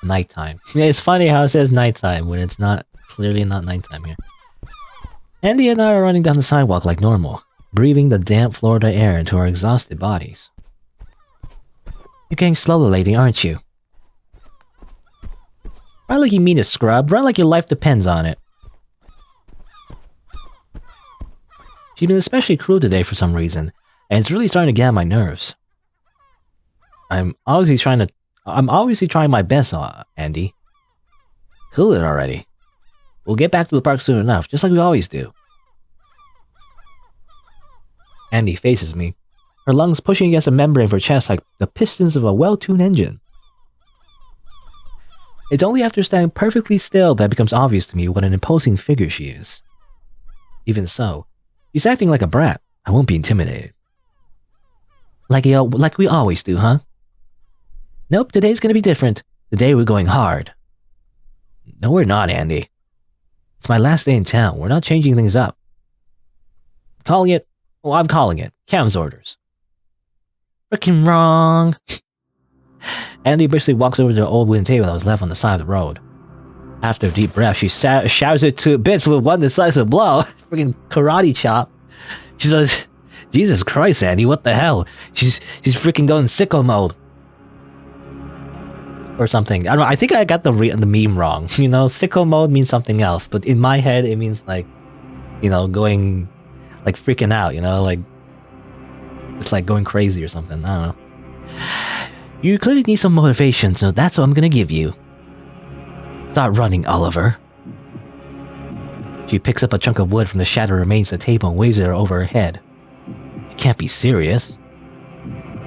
nighttime. Yeah, it's funny how it says nighttime when it's not clearly not nighttime here. Andy and I are running down the sidewalk like normal, breathing the damp Florida air into our exhausted bodies. You're getting slower lately, aren't you? Run like you mean to scrub. Run like your life depends on it. She's been especially cruel today for some reason, and it's really starting to get on my nerves. I'm obviously trying my best, Andy. Cool it already. We'll get back to the park soon enough, just like we always do. Andy faces me, her lungs pushing against the membrane of her chest like the pistons of a well-tuned engine. It's only after standing perfectly still that it becomes obvious to me what an imposing figure she is. Even so, she's acting like a brat. I won't be intimidated. Like we always do, huh? Nope, today's gonna be different. Today we're going hard. No, we're not, Andy. It's my last day in town. We're not changing things up. Calling it... Well, I'm calling it. Cam's orders. Frickin' wrong. Andy briskly walks over to the old wooden table that was left on the side of the road. After a deep breath, she shouts it to bits with one decisive blow. Freaking karate chop. She says, Jesus Christ, Andy, what the hell? She's freaking going sicko mode. Or something. I don't know, I think I got the meme wrong. You know, sicko mode means something else, but in my head it means like, you know, going, like freaking out, you know, like, it's like going crazy or something, I don't know. You clearly need some motivation, so that's what I'm gonna give you. Start running, Oliver. She picks up a chunk of wood from the shattered remains of the table and waves it over her head. You can't be serious.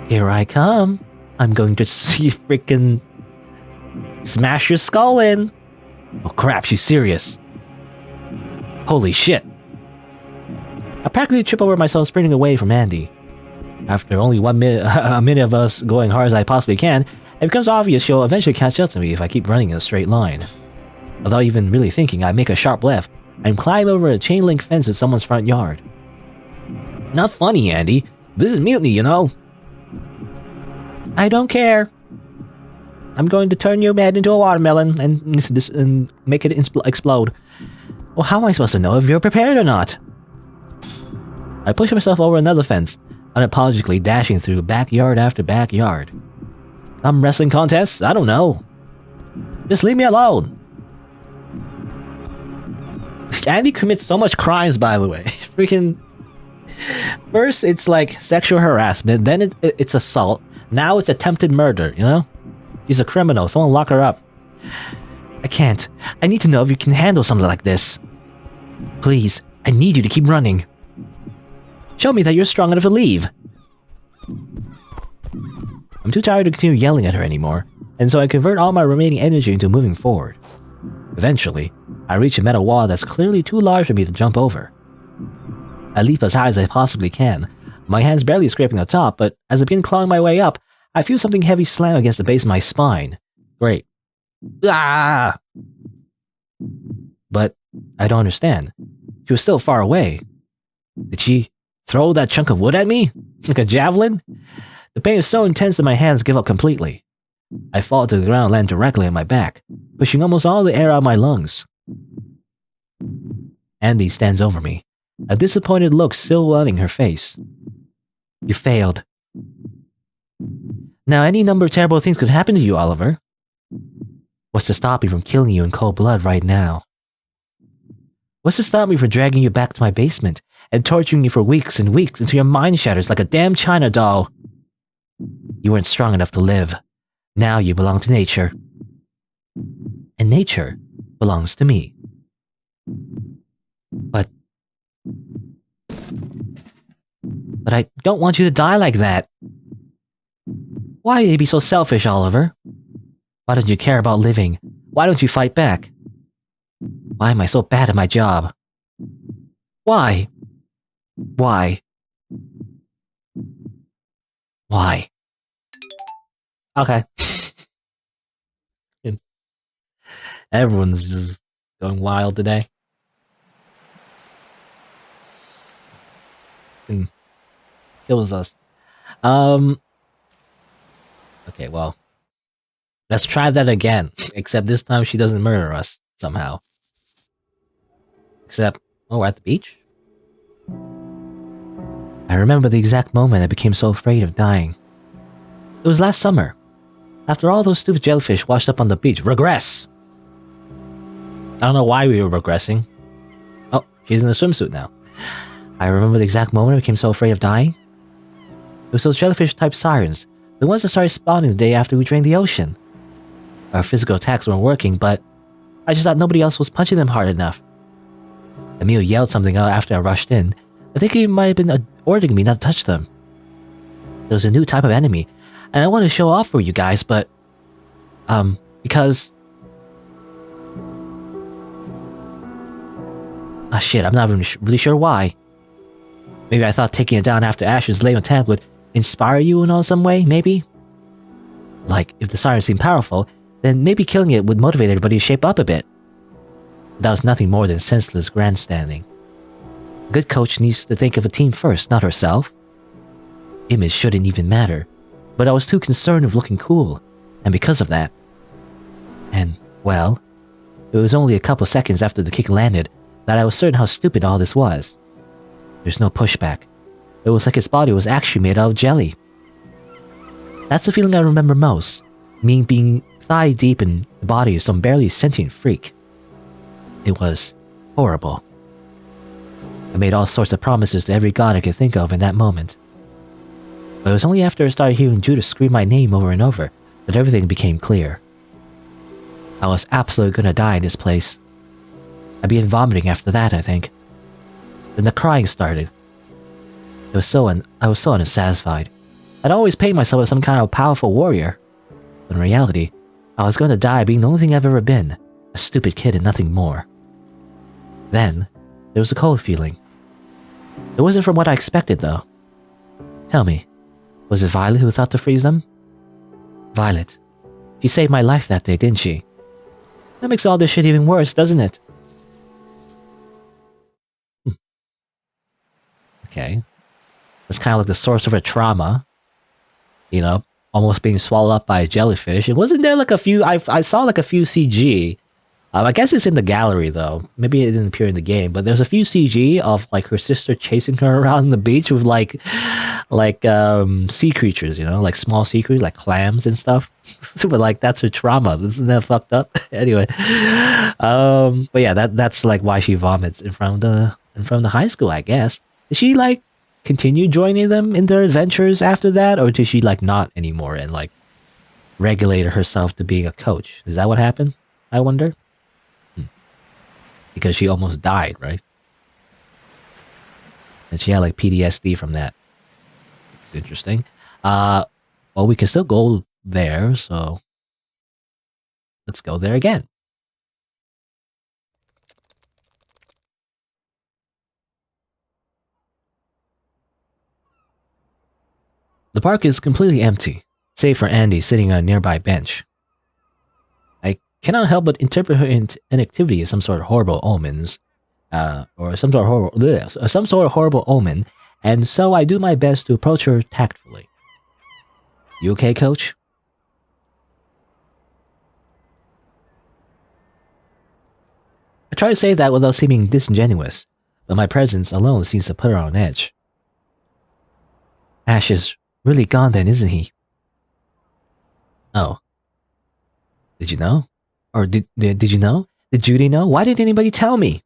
Here I come. I'm going to see freaking smash your skull in. Oh crap, she's serious. Holy shit. I practically trip over myself sprinting away from Andy. After only a minute of us going hard as I possibly can, it becomes obvious she'll eventually catch up to me if I keep running in a straight line. Without even really thinking, I make a sharp left and climb over a chain link fence in someone's front yard. Not funny, Andy. This is mutiny, you know. I don't care. I'm going to turn your head into a watermelon and make it explode. Well, how am I supposed to know if you're prepared or not? I push myself over another fence, unapologetically dashing through backyard after backyard. Some wrestling contests? I don't know. Just leave me alone. Andy commits so much crimes, by the way. Freaking... First, it's like sexual harassment, then it's assault, now it's attempted murder, you know? She's a criminal, someone lock her up. I can't. I need to know if you can handle something like this. Please, I need you to keep running. Show me that you're strong enough to leave. I'm too tired to continue yelling at her anymore, and so I convert all my remaining energy into moving forward. Eventually, I reach a metal wall that's clearly too large for me to jump over. I leap as high as I possibly can, my hands barely scraping the top, but as I begin clawing my way up, I feel something heavy slam against the base of my spine. Great. Ah! But I don't understand. She was still far away. Did she throw that chunk of wood at me? Like a javelin? The pain is so intense that my hands give up completely. I fall to the ground and land directly on my back, pushing almost all the air out of my lungs. Andy stands over me, a disappointed look silhouetting her face. You failed. Now any number of terrible things could happen to you, Oliver. What's to stop me from killing you in cold blood right now? What's to stop me from dragging you back to my basement and torturing you for weeks and weeks until your mind shatters like a damn China doll? You weren't strong enough to live. Now you belong to nature. And nature belongs to me. But I don't want you to die like that. Why do you be so selfish, Oliver? Why don't you care about living? Why don't you fight back? Why am I so bad at my job? Why? Why? Why? Okay. Everyone's just going wild today. Kills us. Okay, well. Let's try that again. Except this time she doesn't murder us, somehow. Except, oh, we're at the beach? I remember the exact moment I became so afraid of dying. It was last summer. After all those stupid jellyfish washed up on the beach. Regress! I don't know why we were regressing. Oh, she's in a swimsuit now. I remember the exact moment I became so afraid of dying. It was those jellyfish-type sirens, the ones that started spawning the day after we drained the ocean. Our physical attacks weren't working, but I just thought nobody else was punching them hard enough. Emil yelled something out after I rushed in. I think he might have been ordering me not to touch them. There was a new type of enemy, and I wanted to show off for you guys, but... because... Ah, shit, I'm not even really sure why. Maybe I thought taking it down after Ash's lame attack would inspire you in some way, maybe? Like, if the siren seemed powerful, then maybe killing it would motivate everybody to shape up a bit. That was nothing more than senseless grandstanding. A good coach needs to think of a team first, not herself. Image shouldn't even matter, but I was too concerned with looking cool, and because of that... And, well, it was only a couple seconds after the kick landed that I was certain how stupid all this was. There's no pushback. It was like his body was actually made out of jelly. That's the feeling I remember most, me being thigh-deep in the body of some barely sentient freak. It was horrible. I made all sorts of promises to every god I could think of in that moment. But it was only after I started hearing Judas scream my name over and over that everything became clear. I was absolutely gonna die in this place. I'd be vomiting after that, I think. Then the crying started. I was so unsatisfied. I'd always paint myself as some kind of powerful warrior. But in reality, I was going to die being the only thing I've ever been. A stupid kid and nothing more. Then, there was a cold feeling. It wasn't from what I expected, though. Tell me, was it Violet who thought to freeze them? Violet. She saved my life that day, didn't she? That makes all this shit even worse, doesn't it? Okay. That's kind of like the source of her trauma. You know, almost being swallowed up by a jellyfish. And wasn't there like a few... I saw like a few CG. I guess it's in the gallery though. Maybe it didn't appear in the game. But there's a few CG of like her sister chasing her around the beach with like sea creatures, you know? Like small sea creatures, like clams and stuff. But like that's her trauma. Isn't that fucked up? Anyway. But yeah, that's like why she vomits in front of the high school, I guess. Did she like continue joining them in their adventures after that, or did she like not anymore and like regulate herself to being a coach? Is that what happened? I wonder. Because she almost died, right? And she had like PTSD from that. It's interesting. Well, we can still go there, so let's go there again. The park is completely empty, save for Andy sitting on a nearby bench. I cannot help but interpret her inactivity as some sort of horrible omens, or some sort of horrible omen, and so I do my best to approach her tactfully. You okay, Coach? I try to say that without seeming disingenuous, but my presence alone seems to put her on edge. Ash is really gone then, isn't he? Oh. Did you know? Or did you know? Did Judy know? Why didn't anybody tell me?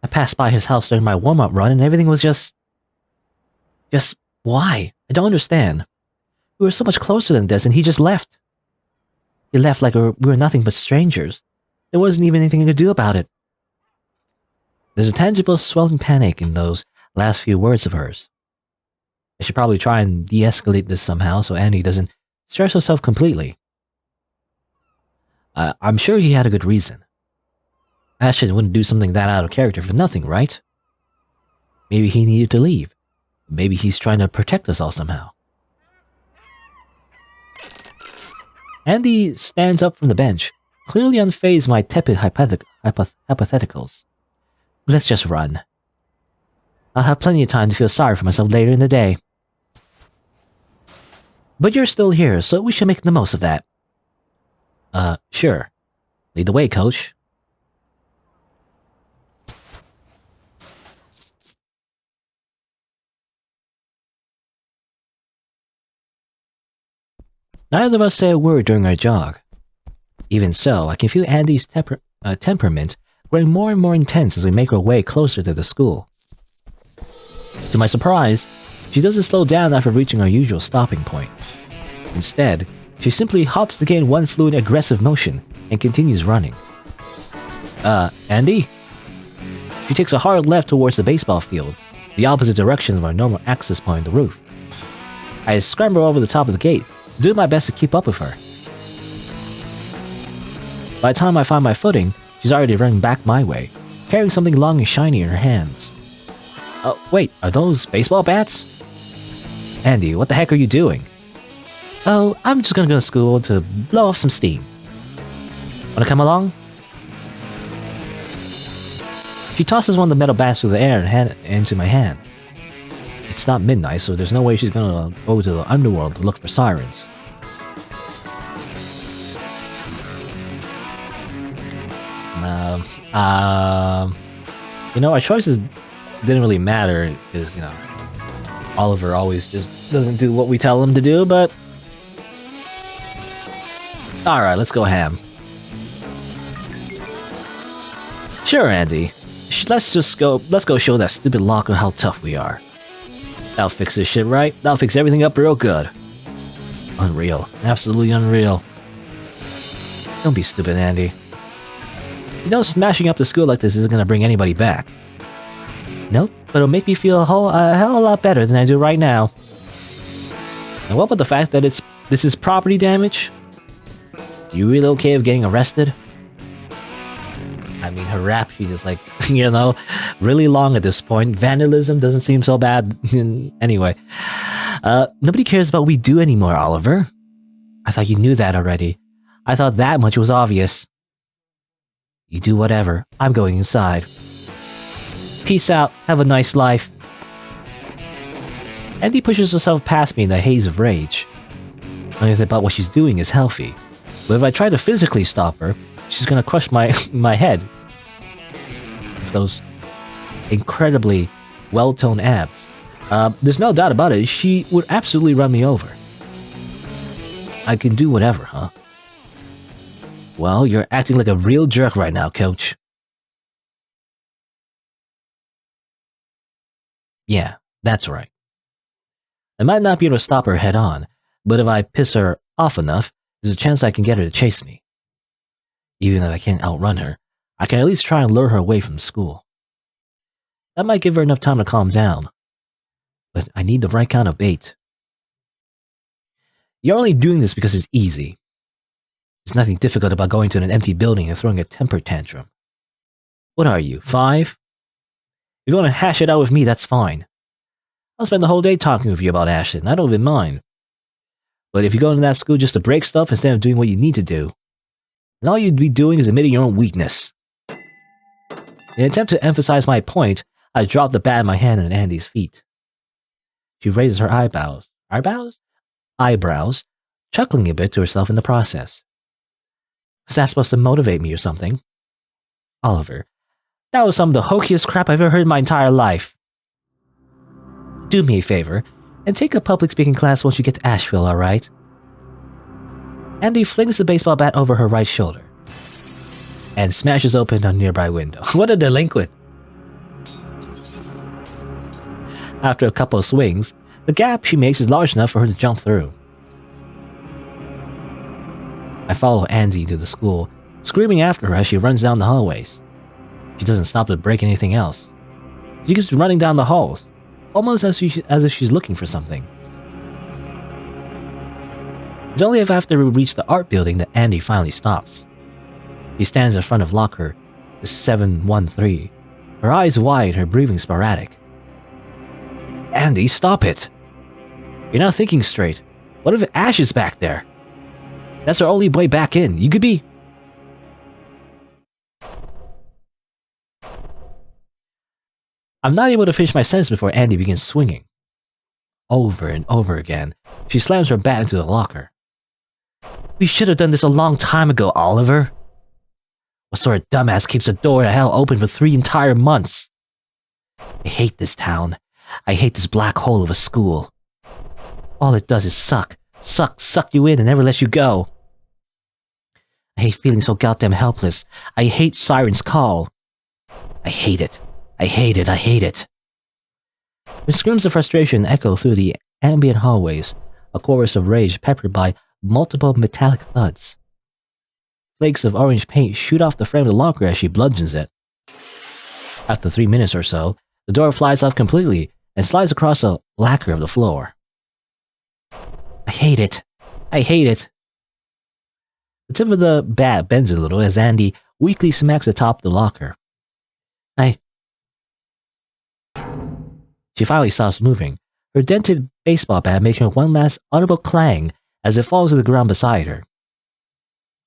I passed by his house during my warm-up run and everything was just why? I don't understand. We were so much closer than this and he just left. He left like we were nothing but strangers. There wasn't even anything I could do about it. There's a tangible swelling panic in those last few words of hers. I should probably try and de-escalate this somehow so Annie doesn't stress herself completely. I'm sure he had a good reason. Ashton wouldn't do something that out of character for nothing, right? Maybe he needed to leave. Maybe he's trying to protect us all somehow. Andy stands up from the bench, clearly unfazed by my tepid hypotheticals. Let's just run. I'll have plenty of time to feel sorry for myself later in the day. But you're still here, so we should make the most of that. Sure. Lead the way, coach. Neither of us say a word during our jog. Even so, I can feel Andy's temperament growing more and more intense as we make our way closer to the school. To my surprise, she doesn't slow down after reaching our usual stopping point. Instead, she simply hops to gain one fluid aggressive motion and continues running. Andy? She takes a hard left towards the baseball field, the opposite direction of our normal access point on the roof. I scramble over the top of the gate, doing my best to keep up with her. By the time I find my footing, she's already running back my way, carrying something long and shiny in her hands. Oh, wait, are those baseball bats? Andy, what the heck are you doing? Oh, I'm just gonna go to school to blow off some steam. Wanna come along? She tosses one of the metal bats through the air and hand it into my hand. It's not midnight, so there's no way she's gonna go to the underworld to look for sirens. Our choices didn't really matter because, Oliver always just doesn't do what we tell him to do, but... Alright, let's go ham. Sure, Andy. Let's go show that stupid locker how tough we are. That'll fix this shit, right? That'll fix everything up real good. Unreal. Absolutely unreal. Don't be stupid, Andy. Smashing up the school like this isn't gonna bring anybody back. Nope, but it'll make me feel a hell of a lot better than I do right now. And what about the fact that this is property damage? You really okay with getting arrested? I mean, her rap sheet is like, really long at this point. Vandalism doesn't seem so bad. Anyway, nobody cares about what we do anymore, Oliver. I thought you knew that already. I thought that much was obvious. You do whatever. I'm going inside. Peace out. Have a nice life. Andy pushes herself past me in a haze of rage. Nothing about what she's doing is healthy. But if I try to physically stop her, she's gonna crush my head. With those incredibly well-toned abs. There's no doubt about it, she would absolutely run me over. I can do whatever, huh? Well, you're acting like a real jerk right now, coach. Yeah, that's right. I might not be able to stop her head on, but if I piss her off enough, there's a chance I can get her to chase me. Even if I can't outrun her, I can at least try and lure her away from school. That might give her enough time to calm down. But I need the right kind of bait. You're only doing this because it's easy. There's nothing difficult about going to an empty building and throwing a temper tantrum. What are you, 5? If you want to hash it out with me, that's fine. I'll spend the whole day talking with you about Ashton, I don't even mind. But if you go into that school just to break stuff instead of doing what you need to do, then all you'd be doing is admitting your own weakness. In an attempt to emphasize my point, I drop the bat in my hand at Andy's feet. She raises her eyebrows, chuckling a bit to herself in the process. Was that supposed to motivate me or something? Oliver, that was some of the hokiest crap I've ever heard in my entire life. Do me a favor, and take a public speaking class once you get to Asheville, alright? Andy flings the baseball bat over her right shoulder and smashes open a nearby window. What a delinquent! After a couple of swings, the gap she makes is large enough for her to jump through. I follow Andy to the school, screaming after her as she runs down the hallways. She doesn't stop to break anything else. She keeps running down the halls, almost as if she's looking for something. It's only after we reach the art building that Andy finally stops. He stands in front of locker 713, her eyes wide, her breathing sporadic. Andy, stop it! You're not thinking straight. What if Ash is back there? That's our only way back in. You could be... I'm not able to finish my sentence before Andy begins swinging. Over and over again, she slams her bat into the locker. We should have done this a long time ago, Oliver. What sort of dumbass keeps the door to hell open for 3 entire months? I hate this town. I hate this black hole of a school. All it does is suck you in and never lets you go. I hate feeling so goddamn helpless. I hate Siren's call. I hate it. I hate it. I hate it. Her screams of frustration echo through the ambient hallways, a chorus of rage peppered by multiple metallic thuds. Flakes of orange paint shoot off the frame of the locker as she bludgeons it. After 3 minutes or so, the door flies off completely and slides across the lacquer of the floor. I hate it. I hate it. The tip of the bat bends a little as Andy weakly smacks the top of the locker. She finally stops moving, her dented baseball bat making one last audible clang as it falls to the ground beside her.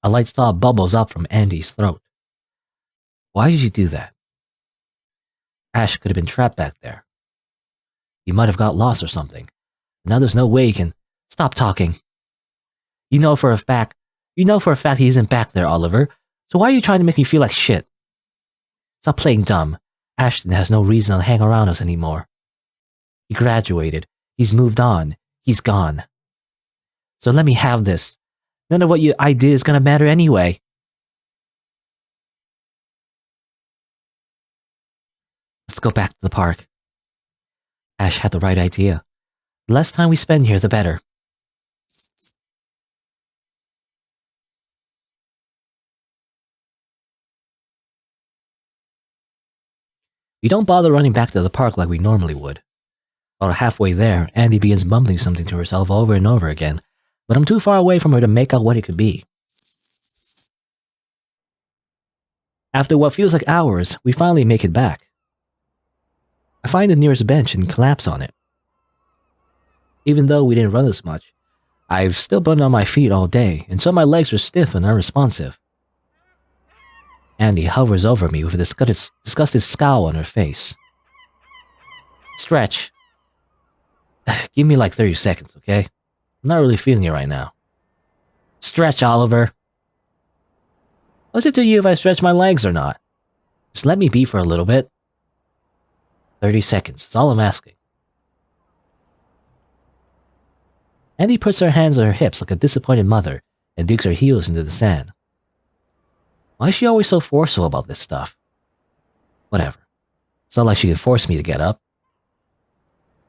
A light thought bubbles up from Andy's throat. Why did you do that? Ash could have been trapped back there. He might have got lost or something. Now there's no way he can... Stop talking. You know for a fact he isn't back there, Oliver. So why are you trying to make me feel like shit? Stop playing dumb. Ashton has no reason to hang around us anymore. He graduated. He's moved on. He's gone. So let me have this. None of what I did is gonna matter anyway. Let's go back to the park. Ash had the right idea. The less time we spend here, the better. We don't bother running back to the park like we normally would. About halfway there, Andy begins mumbling something to herself over and over again, but I'm too far away from her to make out what it could be. After what feels like hours, we finally make it back. I find the nearest bench and collapse on it. Even though we didn't run as much, I've still been on my feet all day, and so my legs are stiff and unresponsive. Andy hovers over me with a disgusted scowl on her face. Stretch. Give me like 30 seconds, okay? I'm not really feeling it right now. Stretch, Oliver. What's it to you if I stretch my legs or not? Just let me be for a little bit. 30 seconds, that's all I'm asking. Andy puts her hands on her hips like a disappointed mother and digs her heels into the sand. Why is she always so forceful about this stuff? Whatever. It's not like she can force me to get up.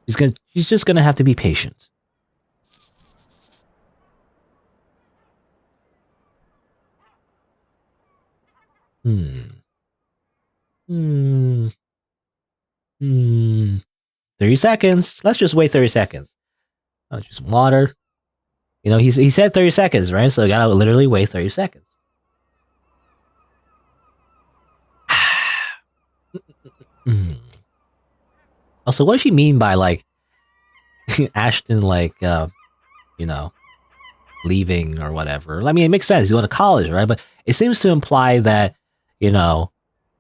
She's just gonna have to be patient. Hmm. 30 seconds. Let's just wait 30 seconds. Oh, just water. You know, he said 30 seconds, right? So I gotta literally wait 30 seconds. Also, what does she mean by, like, Ashton, like, you know, leaving or whatever? I mean, it makes sense. He's going to college, right? But it seems to imply that, you know,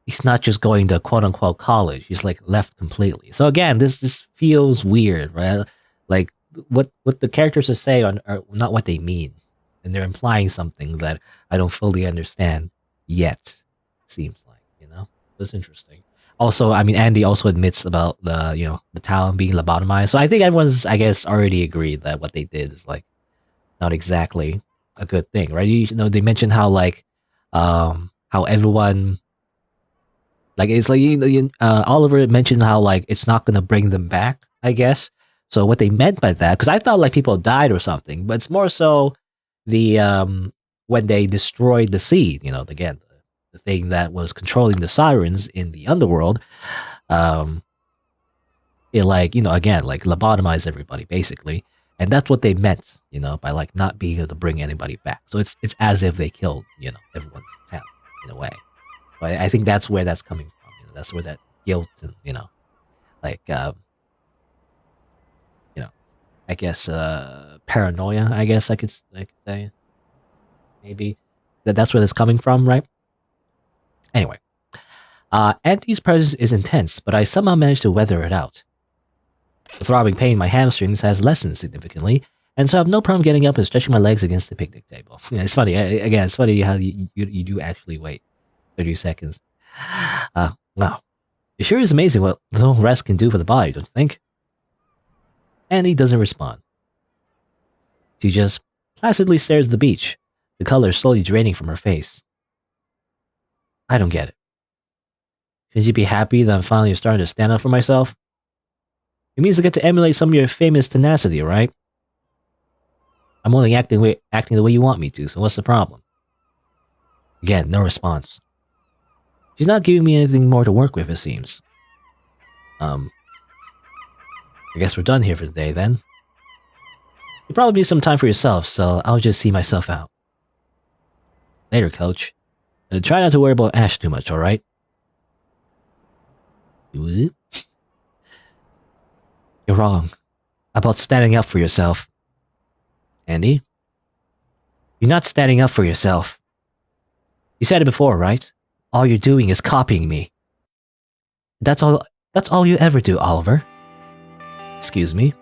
he's not just going to quote-unquote college. He's, like, left completely. So, again, this feels weird, right? Like, what the characters are saying are not what they mean. And they're implying something that I don't fully understand yet, seems like, you know? That's interesting. Also, I mean, Andy also admits about the town being lobotomized. So I think everyone's, I guess, already agreed that what they did is, like, not exactly a good thing, right? You know, they mentioned how, like, how everyone, like, it's like, Oliver mentioned how, like, it's not gonna bring them back, I guess. So what they meant by that, because I thought, like, people died or something, but it's more so the when they destroyed the seed, you know, again, the thing that was controlling the sirens in the underworld, it, like, you know, again, like, lobotomized everybody basically, and that's what they meant, you know, by, like, not being able to bring anybody back. So it's as if they killed, you know, everyone in town in a way. But I think that's where that's coming from. You know, that's where that guilt and, you know, like, you know, I guess paranoia, I guess I could say, maybe that's where that's coming from, right? Anyway, Andy's presence is intense, but I somehow managed to weather it out. The throbbing pain in my hamstrings has lessened significantly, And so I have no problem getting up and stretching my legs against the picnic table. Yeah, it's funny. Again, it's funny how you do actually wait 30 seconds. Wow. It sure is amazing what little rest can do for the body, don't you think? Annie doesn't respond. She just placidly stares at the beach, the color slowly draining from her face. I don't get it. Shouldn't you be happy that I'm finally starting to stand up for myself? It means I get to emulate some of your famous tenacity, right? I'm only acting the way you want me to, so what's the problem? Again, no response. She's not giving me anything more to work with, it seems. I guess we're done here for the day, then. You probably need some time for yourself, so I'll just see myself out. Later, coach. And try not to worry about Ash too much, alright? You're wrong. About standing up for yourself. Andy? You're not standing up for yourself. You said it before, right? All you're doing is copying me. That's all you ever do, Oliver. Excuse me?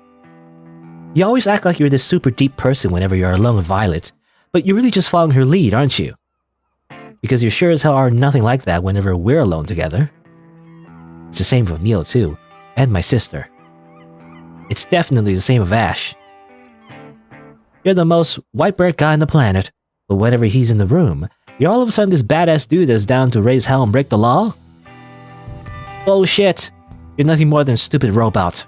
You always act like you're this super deep person whenever you're alone with Violet, but you're really just following her lead, aren't you? Because you sure as hell are nothing like that whenever we're alone together. It's the same with Neil too, and my sister. It's definitely the same with Ash. You're the most white bread guy on the planet, but whenever he's in the room, you're all of a sudden this badass dude that's down to raise hell and break the law? Bullshit! You're nothing more than a stupid robot.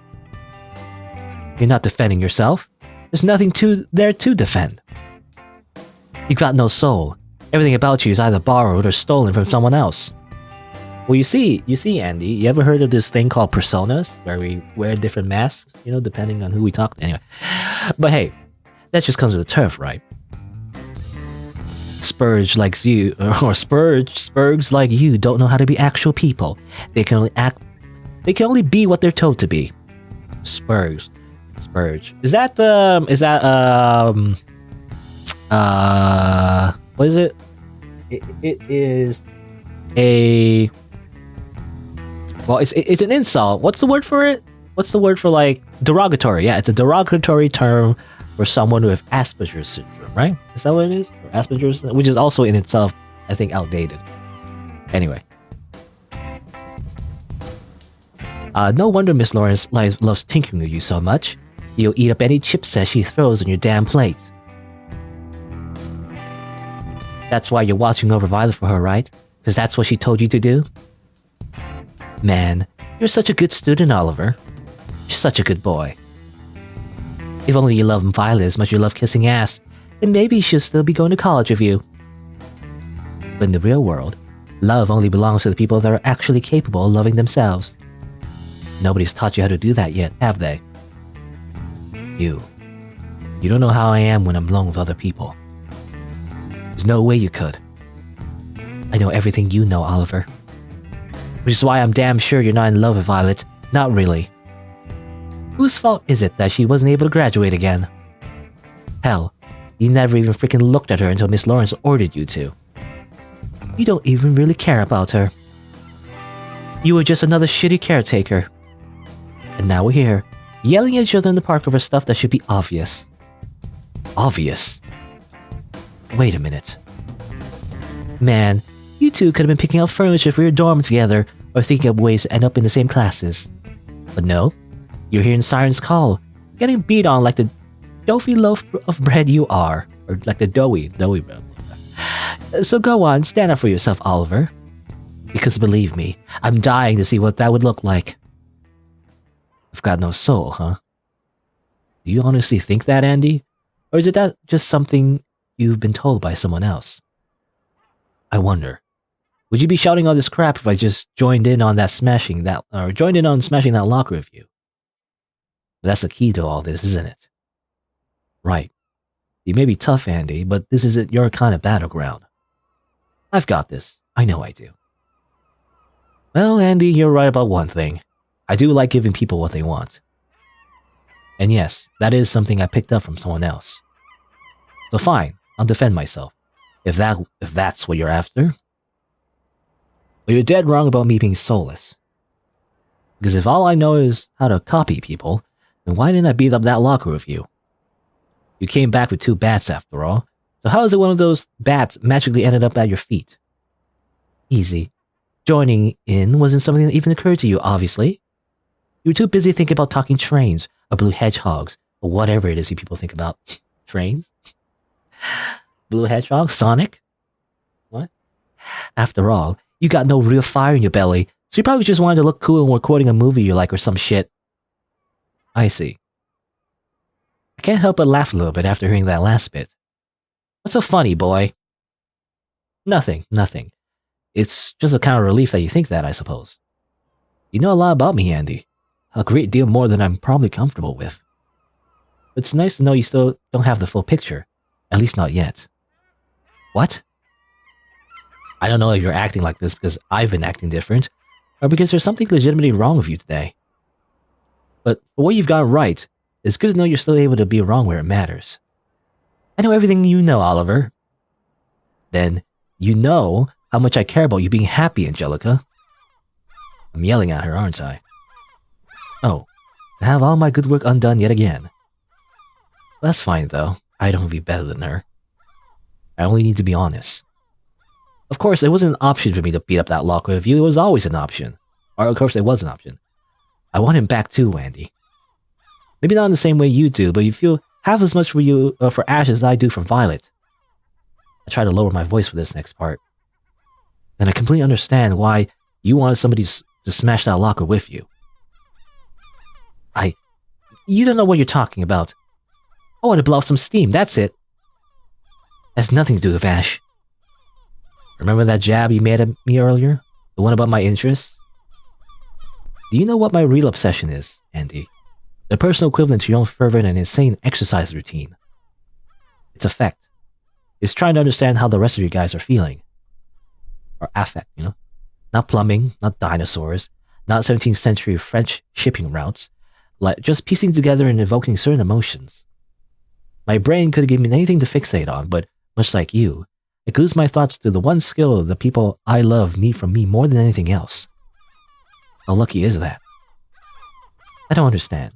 You're not defending yourself. There's nothing there to defend. You've got no soul. Everything about you is either borrowed or stolen from someone else. Well, you see, Andy, you ever heard of this thing called personas, where we wear different masks, depending on who we talk to? Anyway. But hey, that just comes with the turf, right? Spurge like you, or Spurgs like you don't know how to be actual people. They can only be what they're told to be. Spurge. Is that, what is it? It is a... Well, it's an insult. What's the word for it? What's the word for, like, derogatory? Yeah, it's a derogatory term for someone with Asperger's syndrome, right? Is that what it is? Or Asperger's? Which is also in itself, I think, outdated. Anyway. No wonder Miss Lawrence loves tinkering with you so much. You'll eat up any chipset she throws on your damn plate. That's why you're watching over Violet for her, right? Because that's what she told you to do? Man, you're such a good student, Oliver. You're such a good boy. If only you love Violet as much as you love kissing ass, then maybe she'll still be going to college with you. But in the real world, love only belongs to the people that are actually capable of loving themselves. Nobody's taught you how to do that yet, have they? You don't know how I am when I'm alone with other people. There's no way you could. I know everything you know, Oliver. Which is why I'm damn sure you're not in love with Violet. Not really. Whose fault is it that she wasn't able to graduate again? Hell, you never even freaking looked at her until Miss Lawrence ordered you to. You don't even really care about her. You were just another shitty caretaker. And now we're here, yelling at each other in the park over stuff that should be obvious. Obvious? Wait a minute. Man, you two could have been picking out furniture for your dorm together, or thinking of ways to end up in the same classes. But no, you're here in Siren's call, getting beat on like the doughy loaf of bread you are. Or like the doughy bread. So go on, stand up for yourself, Oliver. Because believe me, I'm dying to see what that would look like. I've got no soul, huh? Do you honestly think that, Andy? Or is it that just something you've been told by someone else? I wonder. Would you be shouting all this crap if I just joined in on smashing that locker with you? That's the key to all this, isn't it? Right. You may be tough, Andy, but this isn't your kind of battleground. I've got this. I know I do. Well, Andy, you're right about one thing. I do like giving people what they want. And yes, that is something I picked up from someone else. So fine, I'll defend myself. If that's what you're after. But you're dead wrong about me being soulless. Because if all I know is how to copy people, then why didn't I beat up that locker with you? You came back with 2 bats after all. So how is it one of those bats magically ended up at your feet? Easy. Joining in wasn't something that even occurred to you, obviously. You were too busy thinking about talking trains, or blue hedgehogs, or whatever it is you people think about. Trains? Blue hedgehog? Sonic? What? After all, you got no real fire in your belly, so you probably just wanted to look cool and recording a movie you like or some shit. I see. I can't help but laugh a little bit after hearing that last bit. What's so funny, boy? Nothing. It's just a kind of relief that you think that, I suppose. You know a lot about me, Andy. A great deal more than I'm probably comfortable with. It's nice to know you still don't have the full picture. At least not yet. What? I don't know if you're acting like this because I've been acting different, or because there's something legitimately wrong with you today. But for what you've got right, it's good to know you're still able to be wrong where it matters. I know everything you know, Oliver. Then, you know how much I care about you being happy, Angelica. I'm yelling at her, aren't I? Oh, to have all my good work undone yet again. That's fine, though. I don't be better than her. I only need to be honest. Of course, it wasn't an option for me to beat up that locker with you. It was always an option. Or, of course, it was an option. I want him back too, Andy. Maybe not in the same way you do, but you feel half as much for Ash as I do for Violet. I try to lower my voice for this next part. Then I completely understand why you wanted somebody to smash that locker with you. You don't know what you're talking about. I want to blow off some steam, that's it. Has nothing to do with Ash. Remember that jab you made at me earlier? The one about my interests? Do you know what my real obsession is, Andy? The personal equivalent to your own fervent and insane exercise routine. It's affect. It's trying to understand how the rest of you guys are feeling. Or affect, you know? Not plumbing, not dinosaurs, not 17th century French shipping routes. Like just piecing together and evoking certain emotions. My brain could have given me anything to fixate on, but much like you, it glues my thoughts to the one skill the people I love need from me more than anything else. How lucky is that? I don't understand.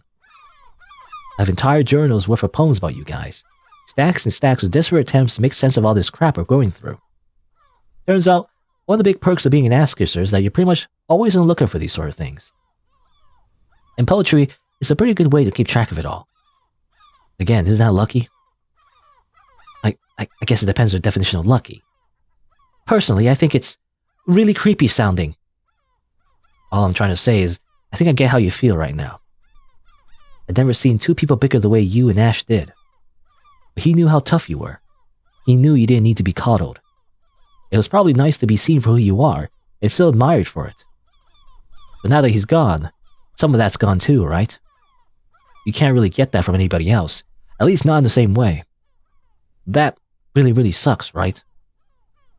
I have entire journals worth of poems about you guys. Stacks and stacks of desperate attempts to make sense of all this crap we're going through. Turns out, one of the big perks of being an ass kisser is that you're pretty much always on the lookout for these sort of things. And poetry is a pretty good way to keep track of it all. Again, isn't that lucky? I guess it depends on the definition of lucky. Personally, I think it's really creepy sounding. All I'm trying to say is, I think I get how you feel right now. I'd never seen 2 people bicker the way you and Ash did. But he knew how tough you were. He knew you didn't need to be coddled. It was probably nice to be seen for who you are, and still admired for it. But now that he's gone, some of that's gone too, right? You can't really get that from anybody else, at least not in the same way. That really sucks, right?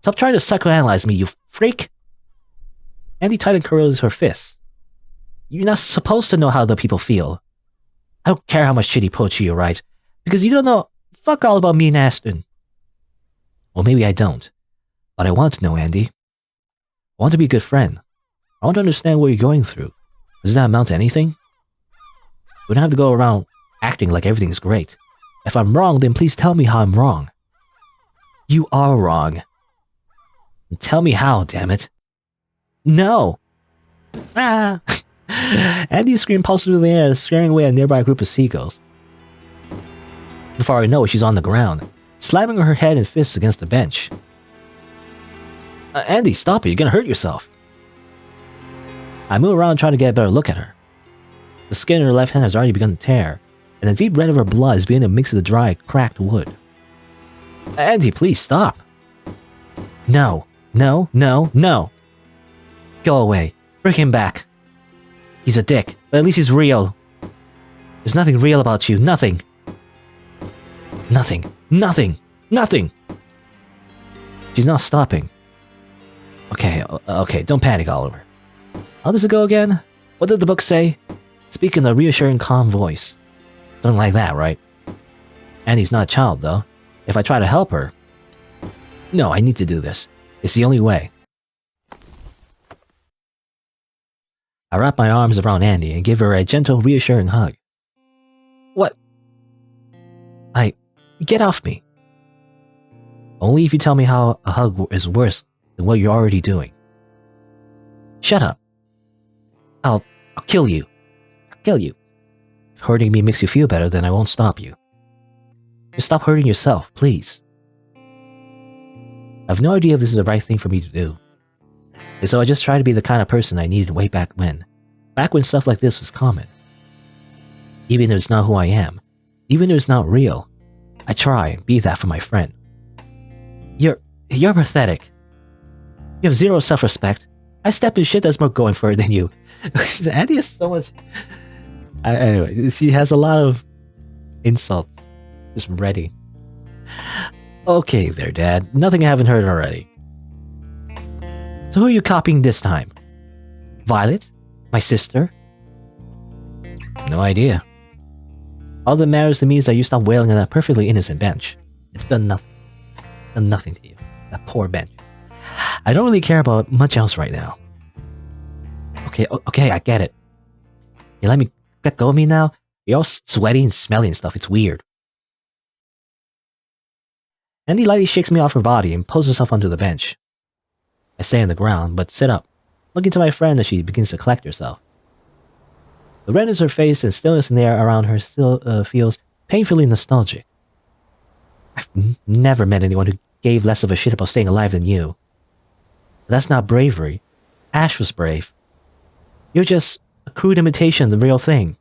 Stop trying to psychoanalyze me, you freak! Andy tightly curls her fists. You're not supposed to know how the people feel. I don't care how much shitty poetry you write, because you don't know fuck all about me and Aston. Well, maybe I don't, but I want to know, Andy. I want to be a good friend. I want to understand what you're going through. Does that amount to anything? We don't have to go around acting like everything's great. If I'm wrong, then please tell me how I'm wrong. You are wrong. And tell me how, damn it. No! Ah! Andy screamed impulsively in the air, scaring away a nearby group of seagulls. Before I know it, she's on the ground, slamming her head and fists against the bench. Andy, stop it, you're gonna hurt yourself. I move around trying to get a better look at her. The skin in her left hand has already begun to tear, and the deep red of her blood is beginning to mix with the dry, cracked wood. Andy, please stop. No. Go away. Bring him back. He's a dick, but at least he's real. There's nothing real about you. Nothing. She's not stopping. Okay, don't panic, Oliver. How does it go again? What did the book say? Speak in a reassuring, calm voice. Something like that, right? Annie's not a child, though. If I try to help her... No, I need to do this. It's the only way. I wrap my arms around Annie and give her a gentle, reassuring hug. What? Get off me. Only if you tell me how a hug is worse than what you're already doing. Shut up. I'll kill you. I'll kill you. If hurting me makes you feel better, then I won't stop you. Just stop hurting yourself, please. I have no idea if this is the right thing for me to do. And so I just try to be the kind of person I needed way back when. Back when stuff like this was common. Even if it's not who I am. Even if it's not real. I try and be that for my friend. You're pathetic. You have zero self-respect. I step in shit that's more going for it than you. Andy has so much... Anyway, she has a lot of insults. Just ready. Okay there, Dad. Nothing I haven't heard already. So who are you copying this time? Violet? My sister? No idea. All that matters to me is that you stop wailing on that perfectly innocent bench. It's done nothing. Done nothing to you. That poor bench. I don't really care about much else right now. Okay, I get it. You let me let go of me now? You're all sweaty and smelly and stuff. It's weird. Andy lightly shakes me off her body and pulls herself onto the bench. I stay on the ground, but sit up, looking to my friend as she begins to collect herself. The redness of her face and stillness in the air around her still feels painfully nostalgic. I've never met anyone who gave less of a shit about staying alive than you. But that's not bravery. Ash was brave. You're just a crude imitation of the real thing.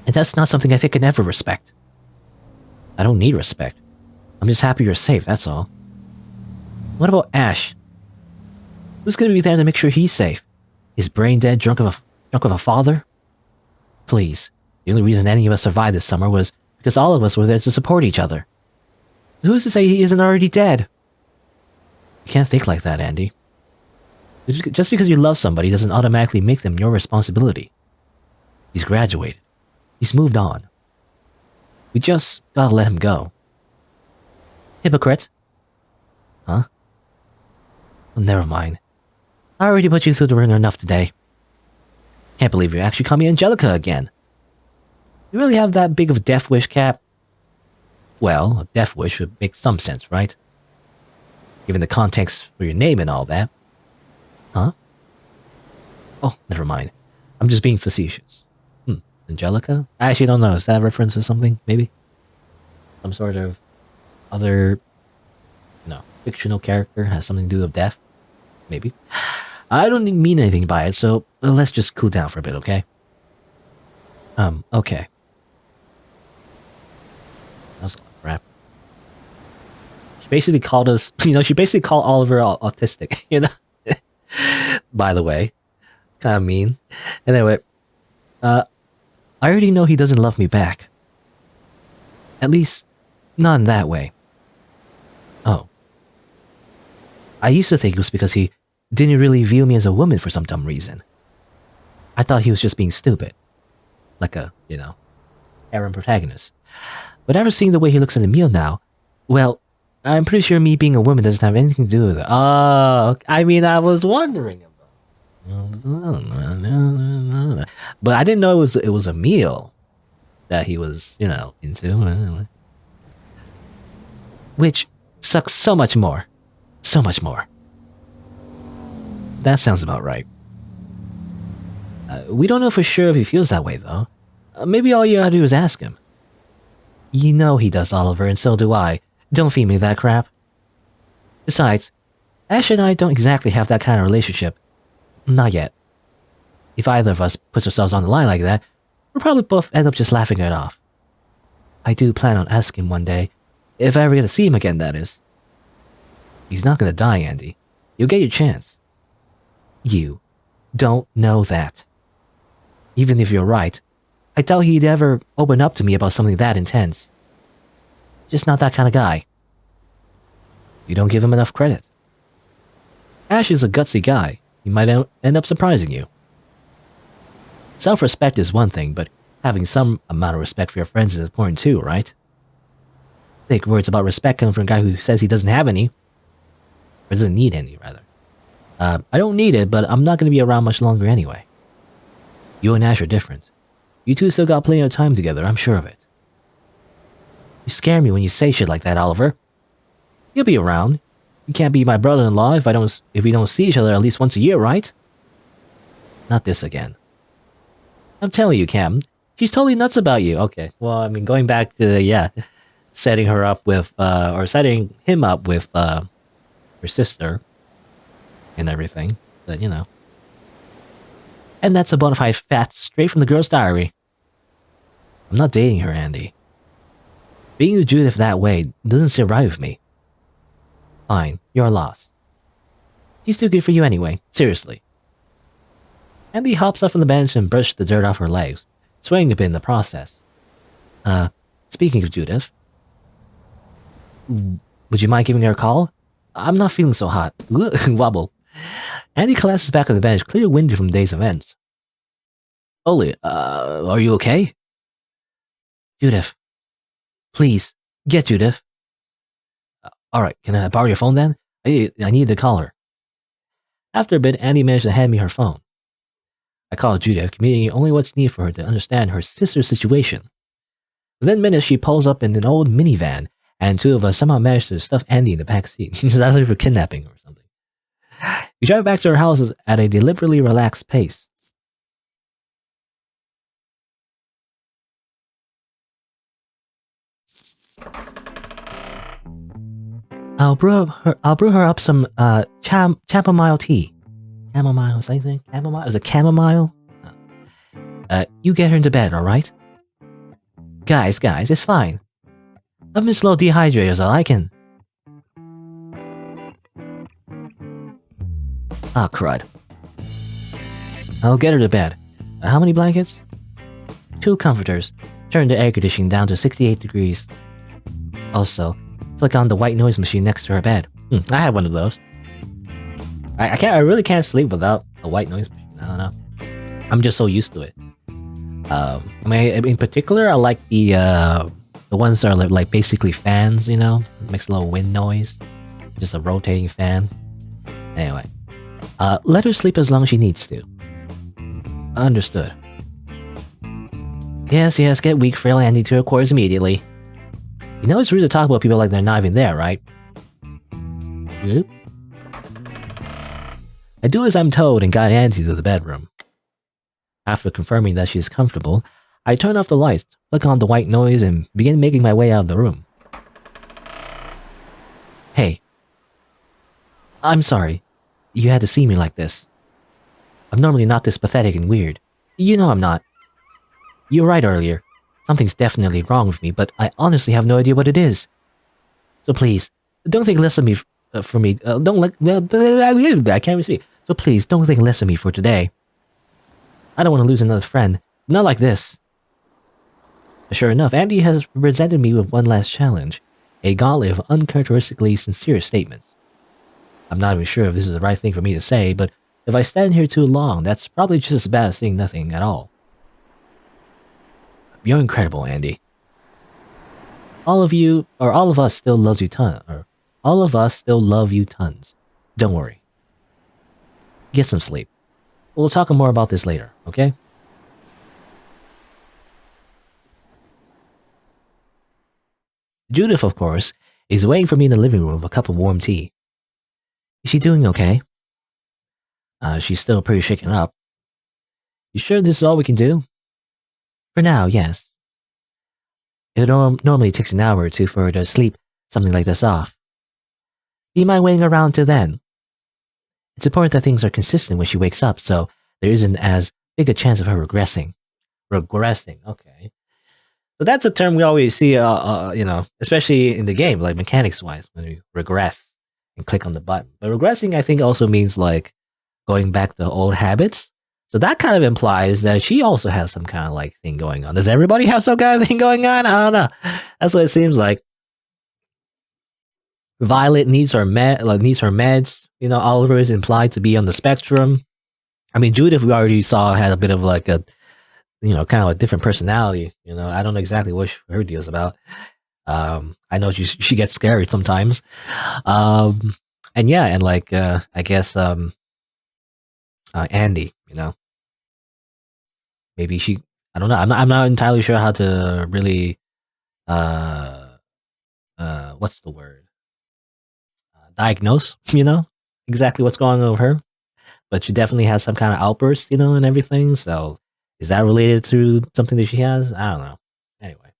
And that's not something I think I can ever respect. I don't need respect. I'm just happy you're safe, that's all. What about Ash? Who's gonna be there to make sure he's safe? His brain dead, drunk of a father? Please, the only reason any of us survived this summer was because all of us were there to support each other. So who's to say he isn't already dead? You can't think like that, Andy. Just because you love somebody doesn't automatically make them your responsibility. He's graduated. He's moved on. We just gotta let him go. Hypocrite. Huh? Well, never mind. I already put you through the ringer enough today. Can't believe you actually call me Angelica again. You really have that big of a death wish, Cap? Well, a death wish would make some sense, right? Given the context for your name and all that. Huh? Oh, never mind. I'm just being facetious. Angelica? I actually don't know. Is that a reference to something, maybe? Some sort of other, fictional character has something to do with death? Maybe. I don't mean anything by it, so let's just cool down for a bit, okay? Okay. That's crap. She basically called us, she basically called Oliver autistic, By the way. Kind of mean. Anyway, I already know he doesn't love me back. At least, not in that way. Oh. I used to think it was because he didn't really view me as a woman for some dumb reason. I thought he was just being stupid. Like a, Aaron protagonist. But after seeing the way he looks at Emil now, well, I'm pretty sure me being a woman doesn't have anything to do with it. Oh, I was wondering about. But I didn't know it was Emil that he was, into. Which sucks so much more. So much more. That sounds about right. We don't know for sure if he feels that way, though. Maybe all you gotta do is ask him. You know he does, Oliver, and so do I. Don't feed me that crap. Besides, Ash and I don't exactly have that kind of relationship. Not yet. If either of us puts ourselves on the line like that, we'll probably both end up just laughing it off. I do plan on asking him one day, if I ever get to see him again, that is. He's not gonna die, Andy. You'll get your chance. You don't know that. Even if you're right, I doubt he'd ever open up to me about something that intense. Just not that kind of guy. You don't give him enough credit. Ash is a gutsy guy. He might end up surprising you. Self-respect is one thing, but having some amount of respect for your friends is important too, right? Big words about respect coming from a guy who says he doesn't have any. Or doesn't need any, rather. I don't need it, but I'm not going to be around much longer anyway. You and Ash are different. You two still got plenty of time together, I'm sure of it. You scare me when you say shit like that, Oliver. You'll be around. You can't be my brother-in-law if we don't see each other at least once a year, right? Not this again. I'm telling you, Cam. She's totally nuts about you. Okay, well, I mean, going back to, yeah, setting her up with, or setting him up with, her sister and everything. But, you know. And that's a bona fide fact straight from the girl's diary. I'm not dating her, Andy. Being with Judith that way doesn't sit right with me. Fine, you're a loss. She's too good for you anyway, seriously. Andy hops up from the bench and brushes the dirt off her legs, swaying a bit in the process. Speaking of Judith, would you mind giving her a call? I'm not feeling so hot. Wobble. Andy collapses back on the bench, clear winded from the day's events. Oli, are you okay? Judith. Please, get Judith. Alright, can I borrow your phone then? I need to call her. After a bit, Andy managed to hand me her phone. I called Judith, communicating only what's needed for her to understand her sister's situation. Within minutes, she pulls up in an old minivan, and two of us somehow managed to stuff Andy in the back seat. She's actually for kidnapping or something. We drive back to our houses at a deliberately relaxed pace. I'll brew her up some chamomile tea. Chamomile, something? Chamomile? Is it chamomile? You get her into bed, alright? Guys, it's fine. I've been slow dehydrated as all I can. Ah, crud. I'll get her to bed. How many blankets? 2 comforters. Turn the air conditioning down to 68 degrees. Also, flick on the white noise machine next to her bed. I have one of those. I really can't sleep without a white noise machine. I don't know. I'm just so used to it. I mean, in particular, I like the ones that are like basically fans, you know? It makes a little wind noise. Just a rotating fan. Anyway. Let her sleep as long as she needs to. Understood. Yes, get weak, frail Andy to her quarters immediately. You know it's rude to talk about people like they're not even there, right? Yep. I do as I'm told and guide Andy to the bedroom. After confirming that she is comfortable, I turn off the lights, flick on the white noise, and begin making my way out of the room. Hey. I'm sorry. You had to see me like this. I'm normally not this pathetic and weird. You know I'm not. You were right earlier. Something's definitely wrong with me, but I honestly have no idea what it is. So please, don't think less of me for me. I can't speak. So please, don't think less of me for today. I don't want to lose another friend. Not like this. Sure enough, Andy has presented me with one last challenge. A gauntlet of uncharacteristically sincere statements. I'm not even sure if this is the right thing for me to say, but if I stand here too long, that's probably just as bad as saying nothing at all. You're incredible, Andy. All of us still love you tons. Don't worry. Get some sleep. We'll talk more about this later, okay? Judith, of course, is waiting for me in the living room with a cup of warm tea. Is she doing okay? She's still pretty shaken up. You sure this is all we can do? For now, yes. It normally takes an hour or two for her to sleep something like this off. Do you mind waiting around till then? It's important that things are consistent when she wakes up, so there isn't as big a chance of her regressing. Regressing, okay. So that's a term we always see, you know, especially in the game, like mechanics-wise, when we regress and click on the button. But regressing, I think, also means like going back to old habits. So that kind of implies that she also has some kind of like thing going on. Does everybody have some kind of thing going on? I don't know. That's what it seems like. Violet needs her meds. You know, Oliver is implied to be on the spectrum. I mean, Judith, we already saw, had a bit of like a, you know, kind of a different personality. You know, I don't know exactly what her deal's about. I know she gets scary sometimes. And yeah, and like I guess Andy, you know, maybe she. I don't know. I'm not entirely sure how to really what's the word? Diagnose, exactly what's going on with her. But she definitely has some kind of outburst, and everything. So is that related to something that she has? I don't know. Anyway.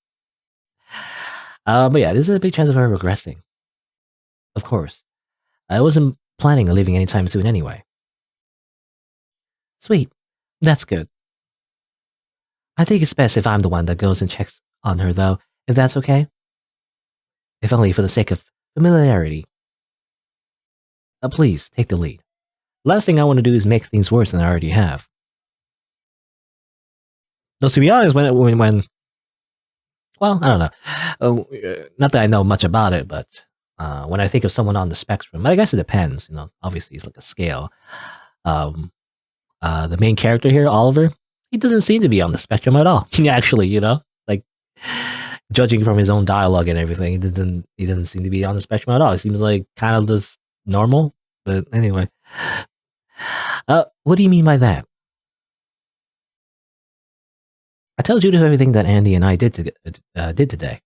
But yeah, this is a big chance of her regressing. Of course. I wasn't planning on leaving anytime soon anyway. Sweet. That's good. I think it's best if I'm the one that goes and checks on her, though, if that's okay. If only for the sake of familiarity. Please, take the lead. Last thing I want to do is make things worse than I already have. Though, to be honest, when well, I don't know. Not that I know much about it, but when I think of someone on the spectrum, I guess it depends. Obviously, it's like a scale. The main character here, Oliver, he doesn't seem to be on the spectrum at all. Actually, like judging from his own dialogue and everything, he doesn't seem to be on the spectrum at all. It seems like kind of just normal. But anyway, what do you mean by that? I tell Judith everything that Andy and I did today.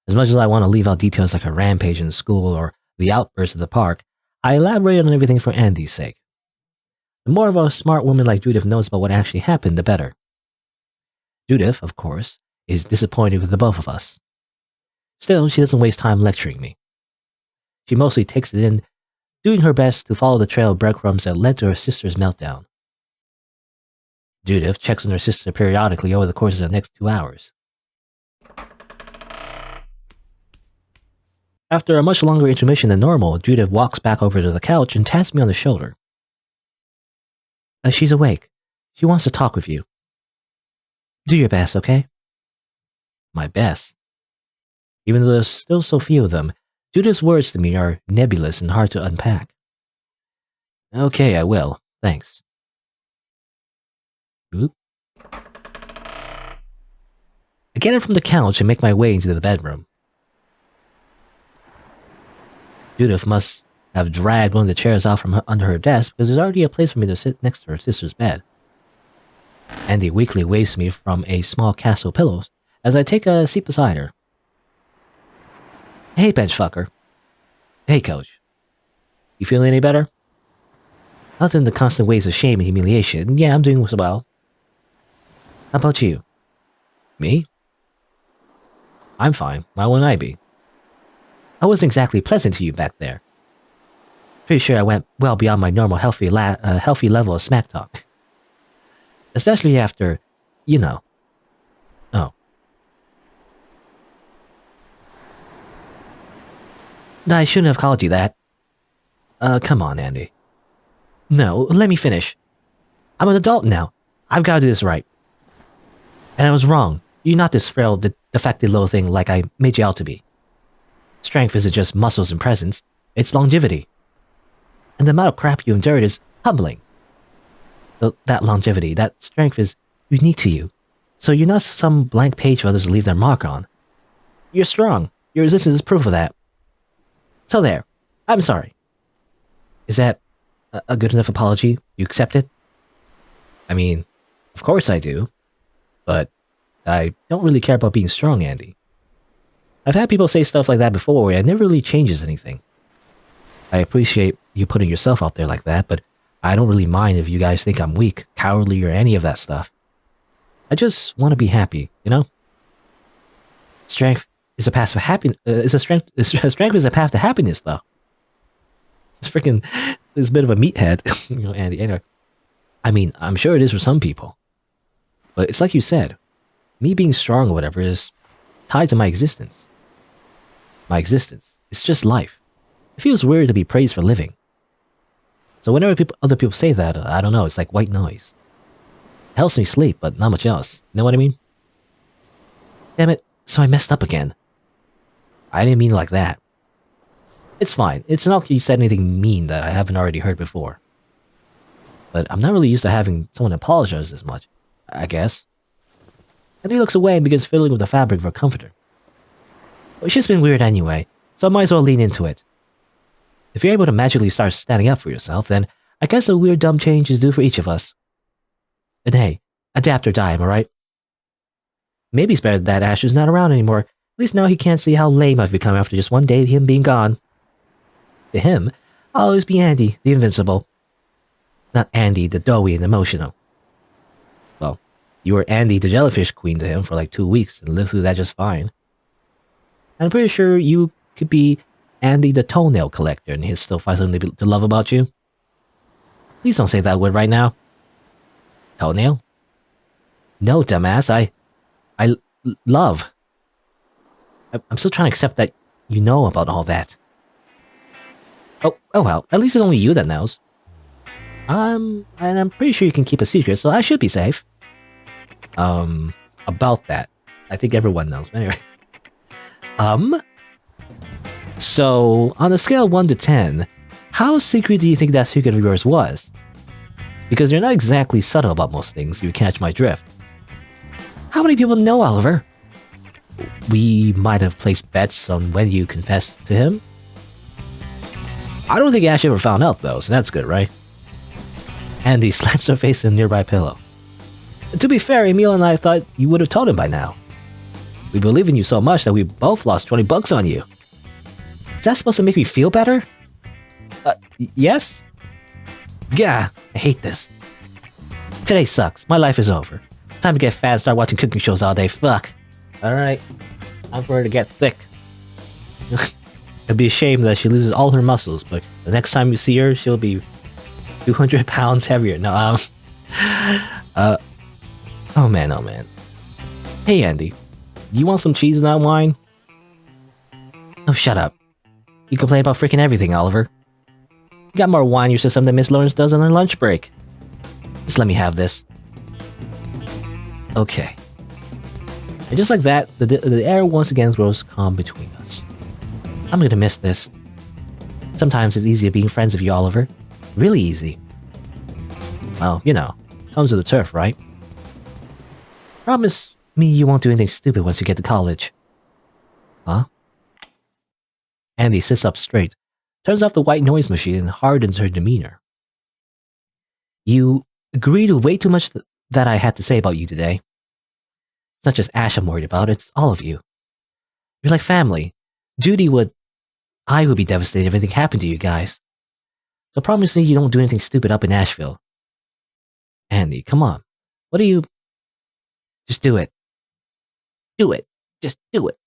As much as I want to leave out details like a rampage in school or the outburst of the park, I elaborate on everything for Andy's sake. The more of a smart woman like Judith knows about what actually happened, the better. Judith, of course, is disappointed with the both of us. Still, she doesn't waste time lecturing me. She mostly takes it in, doing her best to follow the trail of breadcrumbs that led to her sister's meltdown. Judith checks on her sister periodically over the course of the next 2 hours. After a much longer intermission than normal, Judith walks back over to the couch and taps me on the shoulder. She's awake. She wants to talk with you. Do your best, okay? My best? Even though there's still so few of them, Judith's words to me are nebulous and hard to unpack. Okay, I will. Thanks. Oop. I get up from the couch and make my way into the bedroom. Judith must have dragged one of the chairs out from under her desk because there's already a place for me to sit next to her sister's bed. Andy weakly waves me from a small castle of pillows as I take a seat beside her. Hey, bench fucker. Hey, coach. You feeling any better? Other than the constant waves of shame and humiliation, yeah, I'm doing well. How about you? Me? I'm fine. Why wouldn't I be? I wasn't exactly pleasant to you back there. Pretty sure I went well beyond my normal healthy level of smack talk. Especially after, Oh. I shouldn't have called you that. Come on, Andy. No, let me finish. I'm an adult now. I've got to do this right. And I was wrong. You're not this frail, defective little thing like I made you out to be. Strength isn't just muscles and presence, it's longevity. And the amount of crap you endured is humbling. That longevity, that strength is unique to you. So you're not some blank page for others to leave their mark on. You're strong. Your resistance is proof of that. So there. I'm sorry. Is that a good enough apology? You accept it? I mean, of course I do. But I don't really care about being strong, Andy. I've had people say stuff like that before, and it never really changes anything. I appreciate you putting yourself out there like that, but I don't really mind if you guys think I'm weak, cowardly, or any of that stuff. I just want to be happy, Strength is a path to happiness. Strength is a path to happiness, though. It's a bit of a meathead, Andy. Anyway, I mean, I'm sure it is for some people, but it's like you said, me being strong or whatever is tied to my existence. My existence. It's just life. It feels weird to be praised for living. So whenever other people say that, I don't know, it's like white noise. It helps me sleep, but not much else. You know what I mean? Damn it, so I messed up again. I didn't mean it like that. It's fine. It's not like you said anything mean that I haven't already heard before. But I'm not really used to having someone apologize this much, I guess. And he looks away and begins fiddling with the fabric of her comforter. It's just been weird anyway, so I might as well lean into it. If you're able to magically start standing up for yourself, then I guess a weird dumb change is due for each of us. And hey, adapt or die, am I right? Maybe it's better that Ash is not around anymore, least now he can't see how lame I've become after just one day of him being gone. To him, I'll always be Andy, the invincible. Not Andy, the doughy and emotional. Well, you were Andy, the jellyfish queen to him for like 2 weeks and lived through that just fine. And I'm pretty sure you could be Andy, the toenail collector, and he'll still find something to love about you. Please don't say that word right now. Toenail? No, dumbass, I love. I'm still trying to accept that you know about all that. Oh well, at least it's only you that knows. And I'm pretty sure you can keep a secret, so I should be safe. About that, I think everyone knows. Anyway. So, on a scale of 1 to 10, how secret do you think that secret of yours was? Because you're not exactly subtle about most things, you catch my drift. How many people know Oliver? We might have placed bets on when you confessed to him. I don't think Ash ever found out though, so that's good, right? Andy slaps her face in a nearby pillow. To be fair, Emil and I thought you would have told him by now. We believe in you so much that we both lost $20 on you. Is that supposed to make me feel better? Yes? Yeah, I hate this. Today sucks. My life is over. Time to get fat and start watching cooking shows all day. Fuck. Alright. Time for her to get thick. It'd be a shame that she loses all her muscles, but the next time you see her, she'll be 200 pounds heavier. No, oh man. Hey, Andy. Do you want some cheese in that wine? Oh, shut up. You complain about freaking everything, Oliver. You got more wine in your system than Miss Lawrence does on her lunch break. Just let me have this. Okay. And just like that, the air once again grows calm between us. I'm gonna miss this. Sometimes it's easier being friends with you, Oliver. Really easy. Well, you know, comes with the turf, right? Promise me you won't do anything stupid once you get to college. Huh? Andy sits up straight, turns off the white noise machine, and hardens her demeanor. You agree to way too much that I had to say about you today. It's not just Ash I'm worried about, it's all of you. You're like family. I would be devastated if anything happened to you guys. So promise me you don't do anything stupid up in Asheville. Andy, come on. What do you... Just do it. Do it. Just do it.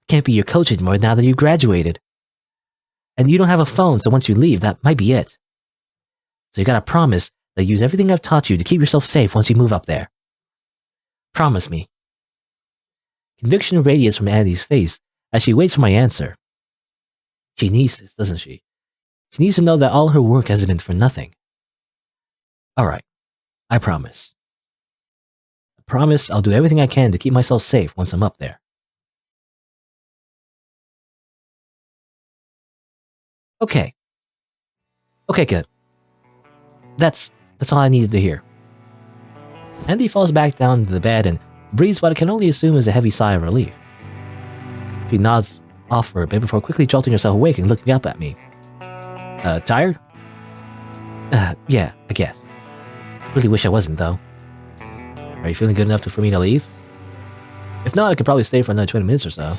Can't be your coach anymore now that you graduated. And you don't have a phone, so once you leave, that might be it. So you gotta promise that you use everything I've taught you to keep yourself safe once you move up there. Promise me. Conviction radiates from Andy's face as she waits for my answer. She needs this, doesn't she? She needs to know that all her work hasn't been for nothing. Alright, I promise. I promise I'll do everything I can to keep myself safe once I'm up there. Okay. Okay, good. That's all I needed to hear. Andy falls back down to the bed and breathes what I can only assume is a heavy sigh of relief. She nods off for a bit before quickly jolting herself awake and looking up at me. Tired? Yeah, I guess. Really wish I wasn't, though. Are you feeling good enough for me to leave? If not, I could probably stay for another 20 minutes or so.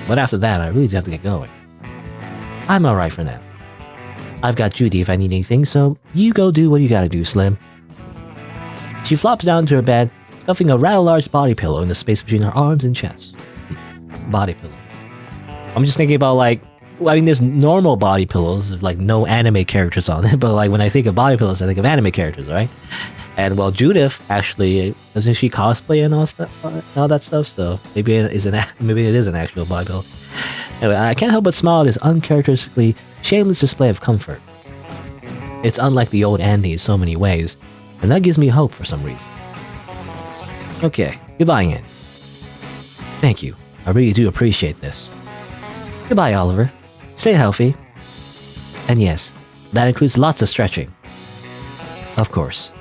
But after that, I really do have to get going. I'm alright for now. I've got Judy if I need anything, so you go do what you gotta do, Slim. She flops down to her bed, stuffing a rather large body pillow in the space between her arms and chest. Body pillow. I'm just thinking about there's normal body pillows with no anime characters on it, but when I think of body pillows, I think of anime characters, right? And well, Judith actually doesn't she cosplay and all that stuff? So maybe it is an actual body pillow. Anyway, I can't help but smile at this uncharacteristically shameless display of comfort. It's unlike the old Andy in so many ways, and that gives me hope for some reason. Okay, goodbye, Andy. Thank you. I really do appreciate this. Goodbye, Oliver. Stay healthy. And yes, that includes lots of stretching. Of course.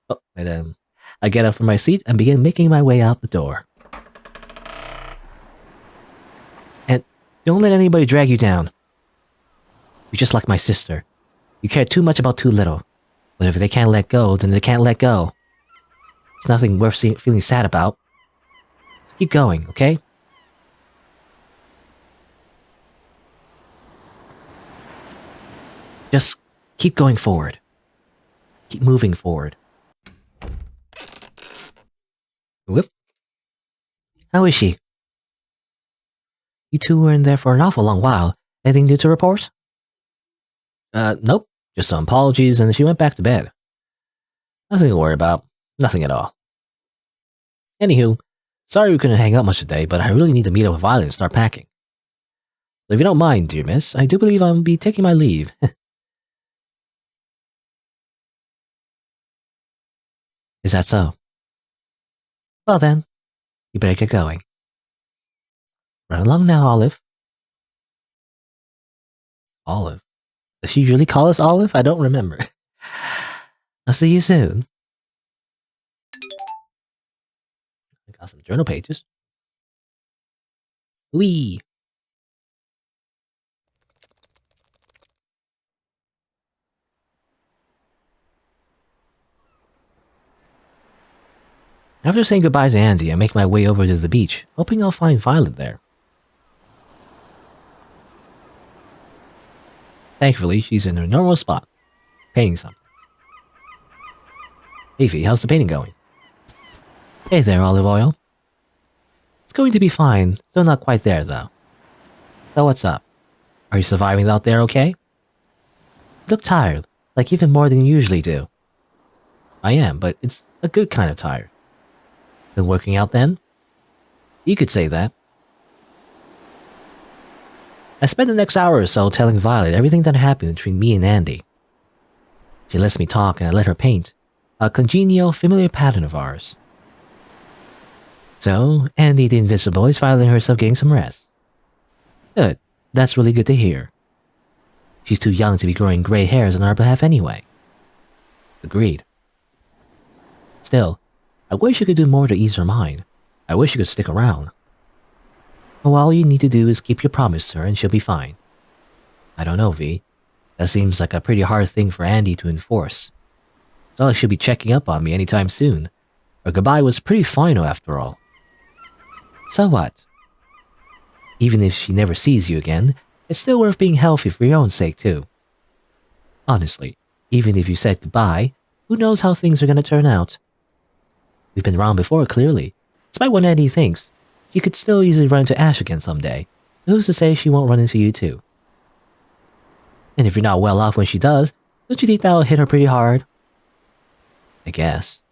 Oh, and I get up from my seat and begin making my way out the door. And don't let anybody drag you down. You're just like my sister. You care too much about too little. But if they can't let go, then they can't let go. It's nothing worth feeling sad about. So Keep going, okay? Just keep going forward. Keep moving forward. Whoop. How is she? You two were in there for an awful long while. Anything new to report? Nope. Just some apologies and she went back to bed. Nothing to worry about. Nothing at all. Anywho, sorry we couldn't hang out much today, but I really need to meet up with Violet and start packing. So if you don't mind, dear miss, I do believe I'll be taking my leave. Is that so? Well then, you better get going. Run along now, Olive. Olive? Does she usually call us Olive? I don't remember. I'll see you soon. I got some journal pages. Whee! After saying goodbye to Andy, I make my way over to the beach, hoping I'll find Violet there. Thankfully, she's in her normal spot, painting something. Hey V, how's the painting going? Hey there, Olive Oil. It's going to be fine, still not quite there though. So what's up? Are you surviving out there okay? You look tired, like even more than you usually do. I am, but it's a good kind of tired. Been working out then? You could say that. I spent the next hour or so telling Violet everything that happened between me and Andy. She lets me talk and I let her paint, a congenial, familiar pattern of ours. So, Andy the Invisible is finding herself getting some rest. Good, that's really good to hear. She's too young to be growing grey hairs on our behalf anyway. Agreed. Still, I wish you could do more to ease her mind. I wish you could stick around. Well, all you need to do is keep your promise to her and she'll be fine. I don't know, V. That seems like a pretty hard thing for Andy to enforce. It's not like she'll be checking up on me anytime soon. Her goodbye was pretty final after all. So what? Even if she never sees you again, it's still worth being healthy for your own sake too. Honestly, even if you said goodbye, who knows how things are going to turn out? We've been wrong before, clearly. Despite what Andy thinks, she could still easily run into Ash again someday, so who's to say she won't run into you too? And if you're not well off when she does, don't you think that'll hit her pretty hard? I guess.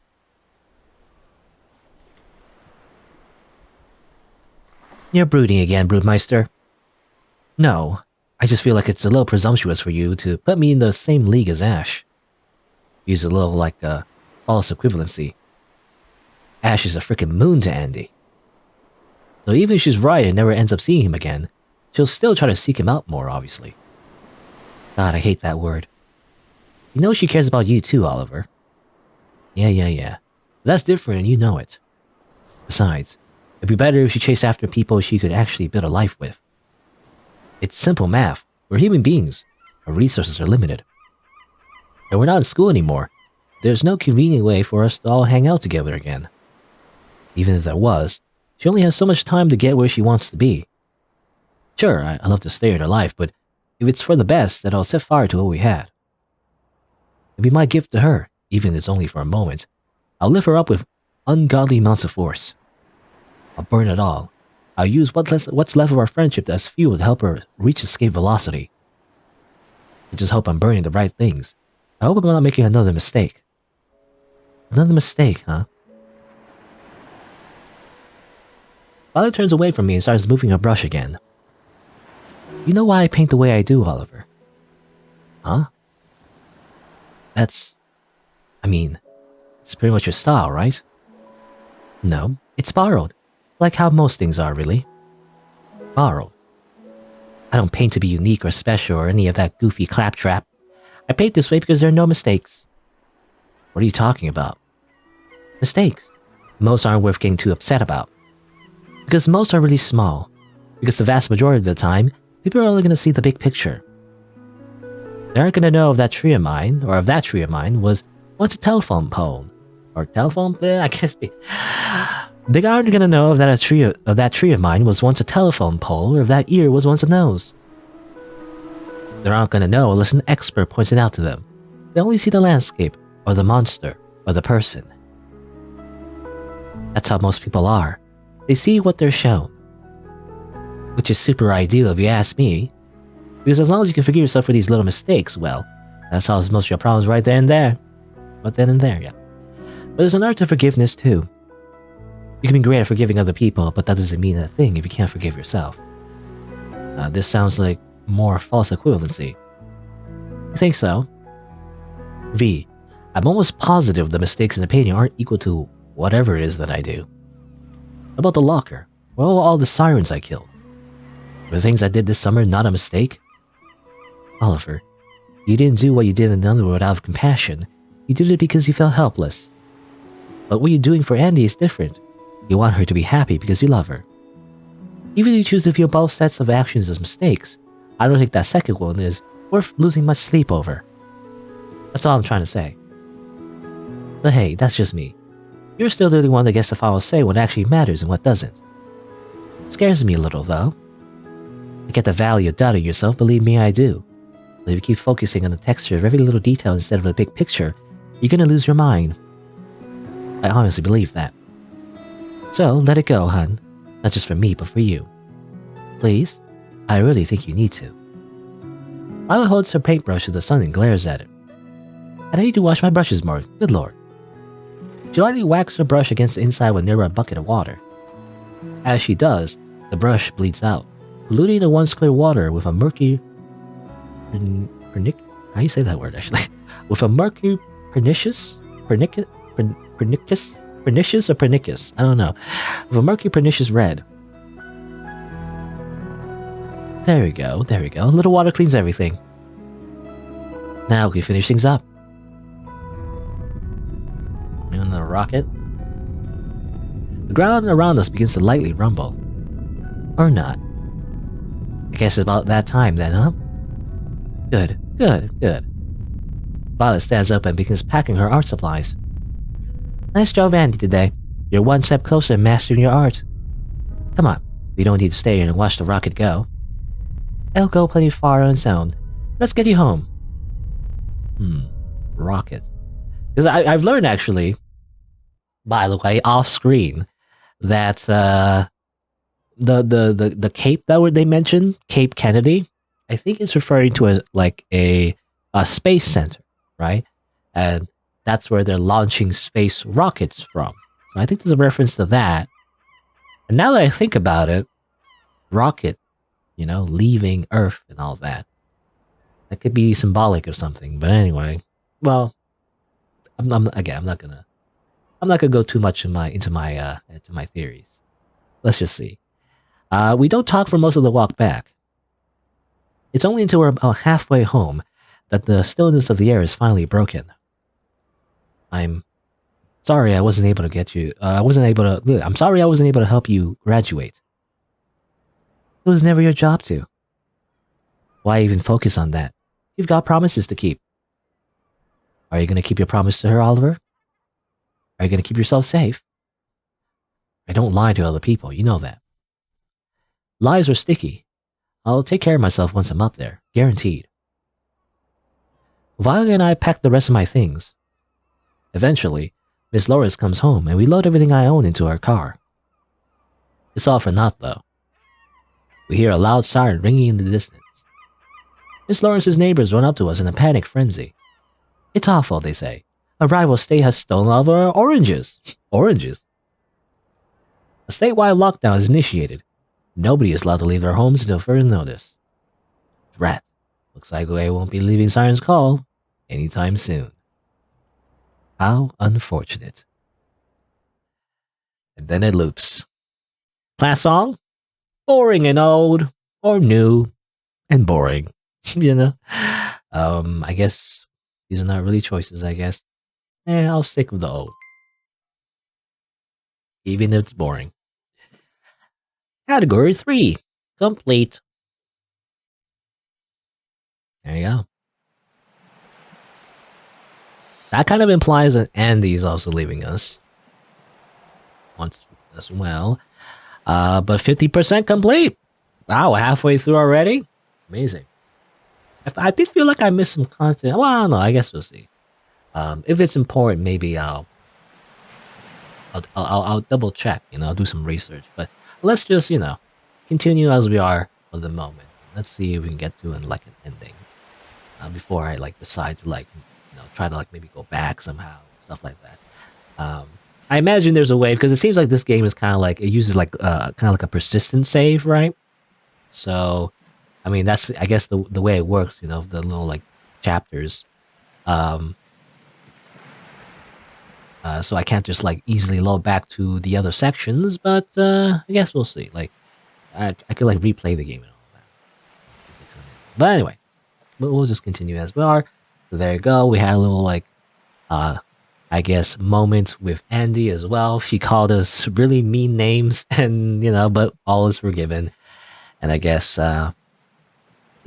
You're brooding again, Broodmeister. No, I just feel like it's a little presumptuous for you to put me in the same league as Ash. Use a little like a false equivalency. Ash is a frickin' moon to Andy. So even if she's right and never ends up seeing him again, she'll still try to seek him out more, obviously. God, I hate that word. You know she cares about you too, Oliver. Yeah. But that's different and you know it. Besides, it'd be better if she chased after people she could actually build a life with. It's simple math. We're human beings. Our resources are limited. And we're not in school anymore. There's no convenient way for us to all hang out together again. Even if there was, she only has so much time to get where she wants to be. Sure, I love to stay in her life, but if it's for the best, then I'll set fire to what we had. It'd be my gift to her, even if it's only for a moment. I'll lift her up with ungodly amounts of force. I'll burn it all. I'll use what's left of our friendship as fuel to help her reach escape velocity. I just hope I'm burning the right things. I hope I'm not making another mistake. Another mistake, huh? Violet turns away from me and starts moving her brush again. You know why I paint the way I do, Oliver? Huh? It's pretty much your style, right? No, it's borrowed. Like how most things are, really. Borrowed. I don't paint to be unique or special or any of that goofy claptrap. I paint this way because there are no mistakes. What are you talking about? Mistakes. Most aren't worth getting too upset about. Because most are really small. Because the vast majority of the time, people are only going to see the big picture. They aren't going to know if that tree of mine, or if that tree of mine was once a telephone pole. Or telephone? I can't speak. They aren't gonna know if that tree of mine was once a telephone pole or if that ear was once a nose. They're not gonna know unless an expert points it out to them. They only see the landscape, or the monster, or the person. That's how most people are. They see what they're shown. Which is super ideal if you ask me. Because as long as you can forgive yourself for these little mistakes, well, that solves most of your problems right there and there. Right then and there, yeah. But there's an art to forgiveness too. You can be great at forgiving other people, but that doesn't mean a thing if you can't forgive yourself. This sounds like more false equivalency. You think so? V. I'm almost positive the mistakes in the painting aren't equal to whatever it is that I do. About the locker, well, all the sirens I killed. Were the things I did this summer not a mistake? Oliver, you didn't do what you did in the Underworld out of compassion. You did it because you felt helpless. But what you're doing for Andy is different. You want her to be happy because you love her. Even if you choose to view both sets of actions as mistakes, I don't think that second one is worth losing much sleep over. That's all I'm trying to say. But hey, that's just me. You're still the only one that gets the final say what actually matters and what doesn't. It scares me a little, though. I get the value of doubting yourself, believe me, I do. But if you keep focusing on the texture of every little detail instead of the big picture, you're gonna lose your mind. I honestly believe that. So, let it go, hun. Not just for me, but for you. Please? I really think you need to. Violet holds her paintbrush to the sun and glares at it. I need to wash my brushes more, good lord. She lightly whacks her brush against the inside when near a bucket of water. As she does, the brush bleeds out, polluting the once clear water with a murky... How do you say that word, actually? With a murky pernicious? Pernicious or pernicus? I don't know. With a murky pernicious red. There we go, there we go. A little water cleans everything. Now we can finish things up. And the rocket. The ground around us begins to lightly rumble. Or not. I guess it's about that time then, huh? Good, good, good. Violet stands up and begins packing her art supplies. Nice job, Andy, today. You're one step closer to mastering your art. Come on, we don't need to stay here and watch the rocket go. It'll go plenty far on its own. Let's get you home. Rocket. Because I've learned, actually, by the way, off screen, that the Cape that they mentioned, Cape Kennedy, I think it's referring to as like a space center, right? And that's where they're launching space rockets from. So I think there's a reference to that. And now that I think about it, rocket, you know, leaving Earth and all that. That could be symbolic of something. But anyway, well, I'm not gonna go too much into my theories. Let's just see. We don't talk for most of the walk back. It's only until we're about halfway home that the stillness of the air is finally broken. I'm sorry I wasn't able to get you. I'm sorry I wasn't able to help you graduate. It was never your job to. Why even focus on that? You've got promises to keep. Are you going to keep your promise to her, Oliver? Are you going to keep yourself safe? I don't lie to other people, you know that. Lies are sticky. I'll take care of myself once I'm up there, guaranteed. Violet and I packed the rest of my things. Eventually, Miss Lawrence comes home and we load everything I own into our car. It's all for naught, though. We hear a loud siren ringing in the distance. Miss Lawrence's neighbors run up to us in a panic frenzy. It's awful, they say. A rival state has stolen all of our oranges. Oranges? A statewide lockdown is initiated. Nobody is allowed to leave their homes until further notice. Rat. Looks like I won't be leaving Siren's Call anytime soon. How unfortunate. And then it loops. Class song? Boring and old, or new and boring. You know? I guess these are not really choices, I guess. I'll stick with the old. Even if it's boring. Category 3. Complete. There you go. That kind of implies that Andy is also leaving us. Once as well. But 50% complete. Wow, halfway through already. Amazing. I did feel like I missed some content. Well, I don't know. I guess we'll see. If it's important, maybe I'll double check. I'll do some research. But let's just continue as we are for the moment. Let's see if we can get to an ending before I decide to try to maybe go back somehow, stuff like that. I imagine there's a way because it seems like this game is kind of it uses kind of like a persistent save, right? So, I mean that's I guess the way it works, the little chapters. So I can't just easily load back to the other sections, but I guess we'll see. I could replay the game and all that. But anyway, we'll just continue as we are. So there you go. We had a little I guess moment with Andy as well. She called us really mean names, and but all is forgiven. And I guess I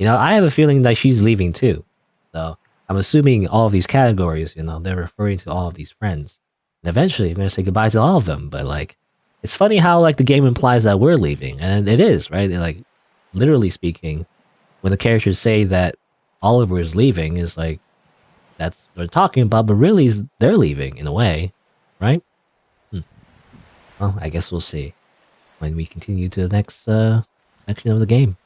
have a feeling that she's leaving too. So I'm assuming all of these categories, they're referring to all of these friends. And eventually, you're gonna say goodbye to all of them. But it's funny how the game implies that we're leaving, and it is, right? Literally speaking, when the characters say that Oliver is leaving, is that's what they're talking about, but really they're leaving in a way, right? Well, I guess we'll see when we continue to the next section of the game.